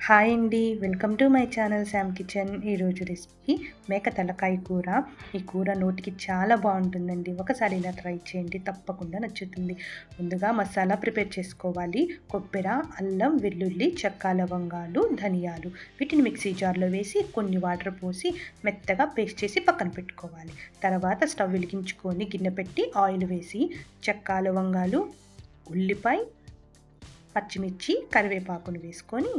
Hi అండి, welcome to my channel Sam kitchen. ఈరోజు recipe మేక తలకాయ కూర. ఈ కూర నోటికి చాలా బాగుంటుందండి. ఒకసారి ఇలా ట్రై చేయండి, తప్పకుండా నచ్చుతుంది. ముందుగా మసాలా ప్రిపేర్ చేసుకోవాలి. కొబ్బెర, అల్లం, వెల్లుల్లి, చెక్క, లవంగాలు, ధనియాలు వీటిని మిక్సీ జార్లో వేసి కొన్ని వాటర్ పోసి మెత్తగా పేస్ట్ చేసి పక్కన పెట్టుకోవాలి. తర్వాత స్టవ్ వెలిగించుకొని గిన్నె పెట్టి ఆయిల్ వేసి చెక్క, లవంగాలు, ఉల్లిపాయ, పచ్చిమిర్చి, కరివేపాకును వేసుకొని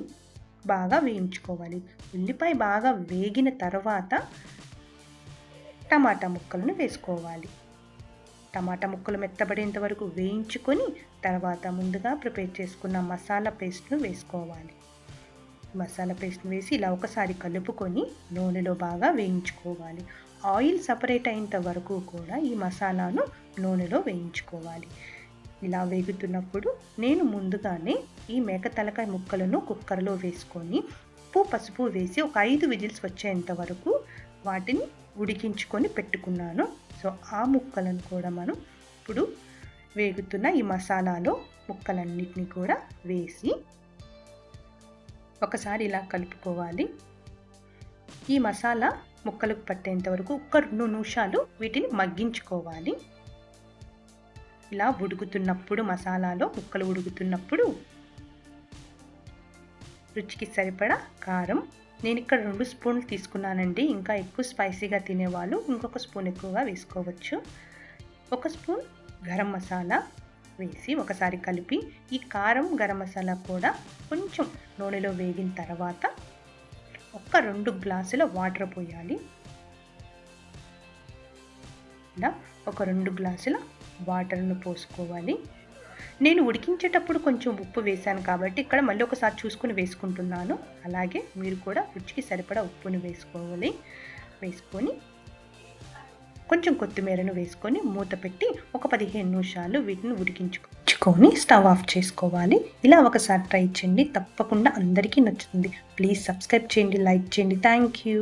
బాగా వేయించుకోవాలి. ఉల్లిపాయ బాగా వేగిన తర్వాత టమాటా ముక్కలను వేసుకోవాలి. టమాటా ముక్కలు మెత్తబడేంత వరకు వేయించుకొని తర్వాత ముందుగా ప్రిపేర్ చేసుకున్న మసాలా పేస్ట్ను వేసుకోవాలి. మసాలా పేస్ట్ను వేసి ఇలా ఒకసారి కలుపుకొని నూనెలో బాగా వేయించుకోవాలి. ఆయిల్ సపరేట్ అయ్యేంత వరకు కూడా ఈ మసాలాను నూనెలో వేయించుకోవాలి. ఇలా వేగుతున్నప్పుడు నేను ముందుగానే ఈ మేక తలకాయ ముక్కలను కుక్కర్లో వేసుకొని ఉప్పు, పసుపు వేసి ఒక 5 విజిల్స్ వచ్చేంత వరకు వాటిని ఉడికించుకొని పెట్టుకున్నాను. సో ఆ ముక్కలను కూడా మనం ఇప్పుడు వేగుతున్న ఈ మసాలాలో ముక్కలన్నిటిని కూడా వేసి ఒకసారి ఇలా కలుపుకోవాలి. ఈ మసాలా ముక్కలకు పట్టేంత వరకు ఒక 2 నిమిషాలు వీటిని మగ్గించుకోవాలి. ఇలా ఉడుకుతున్నప్పుడు మసాలాలో ముక్కలు ఉడుకుతున్నప్పుడు రుచికి సరిపడా కారం, నేను ఇక్కడ 2 స్పూన్లు తీసుకున్నానండి. ఇంకా ఎక్కువ స్పైసీగా తినేవాళ్ళు ఇంకొక స్పూన్ ఎక్కువగా వేసుకోవచ్చు. 1 స్పూన్ గరం మసాలా వేసి ఒకసారి కలిపి ఈ కారం, గరం మసాలా కూడా కొంచెం నూనెలో వేగిన తర్వాత ఒక 2 గ్లాసుల వాటర్ పోయాలి. ఇలా ఒక 2 గ్లాసుల వాటర్ను పోసుకోవాలి. నేను ఉడికించేటప్పుడు కొంచెం ఉప్పు వేశాను కాబట్టి ఇక్కడ మళ్ళీ ఒకసారి చూసుకుని వేసుకుంటున్నాను. అలాగే మీరు కూడా రుచికి సరిపడా ఉప్పును వేసుకోవాలి. వేసుకొని కొంచెం కొత్తిమీరను వేసుకొని మూత పెట్టి ఒక 15 నిమిషాలు వీటిని ఉడికించుకొని స్టవ్ ఆఫ్ చేసుకోవాలి. ఇలా ఒకసారి ట్రై చేయండి, తప్పకుండా అందరికీ నచ్చుతుంది. ప్లీజ్ సబ్స్క్రైబ్ చేయండి, లైక్ చేయండి. Thank you.